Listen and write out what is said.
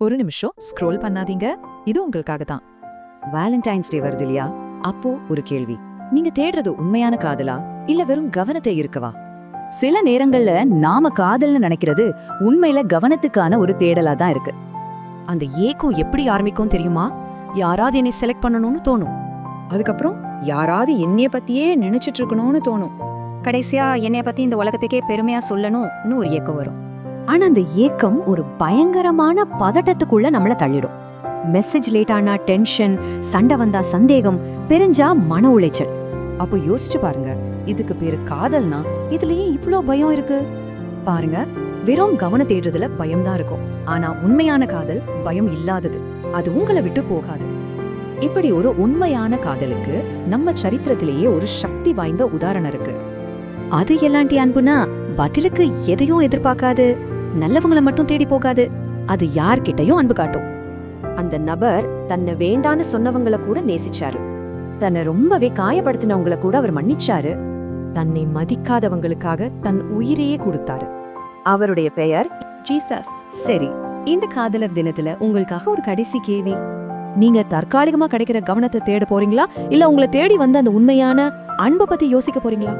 ஒரு நிமிஷம் ஸ்க்ரோல் பண்ணாதீங்க, இது உங்களுக்காக தான். வேலண்டைன்ஸ் டே வருது இல்லையா? அப்போ ஒரு கேள்வி, நீங்க தேடுறது உண்மையான காதலா இல்ல வெறும் கவனத்தை இருக்கவா? சில நேரங்கள்ல நாம காதல்னு நினைக்கிறது உண்மையில கவனத்துக்கான ஒரு தேடலா தான் இருக்கு. அந்த ஏக்கம் எப்படி ஆரம்பிக்கும் தெரியுமா? யாராவது என்னை செலக்ட் பண்ணணும்னு தோணும். அதுக்கப்புறம் யாராவது என்னைய பத்தியே நினைச்சிட்டு இருக்கணும்னு தோணும். கடைசியா என்னைய பத்தி இந்த உலகத்துக்கே பெருமையா சொல்லணும்னு ஒரு ஏக்கம் வரும். ஆனா அந்த ஏக்கம் ஒரு பயங்கரமான பதட்டத்துக்குள்ள நம்மள தள்ளிடும். மெசேஜ் லேட் ஆனா டென்ஷன், சண்டை வந்தா சந்தேகம், பெருஞ்சா மன உளைச்சல். அப்போ யோசிச்சு பாருங்க, இதுக்கு பேரு காதல்னா இதுலயே இவ்ளோ பயம் இருக்கு? பாருங்க, வெறும் கவன தேடுறதுல பயம்தான் இருக்கும். ஆனா உண்மையான காதல் பயம் இல்லாதது. அது உங்களை விட்டு போகாது. இப்படி ஒரு உண்மையான காதலுக்கு நம்ம சரித்திரத்திலேயே ஒரு சக்தி வாய்ந்த உதாரணம் இருக்கு. அது எல்லாண்டி அன்புனா பதிலுக்கு எதையும் எதிர்பார்க்காது, நல்லவங்களை மட்டும் தேடி போகாது. அது யார்கிட்டயும் அன்பு காட்டும். அந்த நபர் தன்னை வேண்டான்னு சொன்னவங்கள கூட நேசிச்சாரு. தன்னை ரொம்பவே காயப்படுத்தினவங்கள கூட அவர் மன்னிச்சாரு. தன்னை மதிக்காதவங்களுக்காக தன் உயிரையே கொடுத்தாரு. அவருடைய பெயர் ஜீசஸ். சரி, இந்த காதலர் தினத்துல உங்களுக்காக ஒரு கடைசி கேள்வி. நீங்க தற்காலிகமா கிடைக்கிற கவனத்தை தேட போறீங்களா இல்ல உங்களை தேடி வந்த அந்த உண்மையான அன்பை பத்தி யோசிக்க போறீங்களா?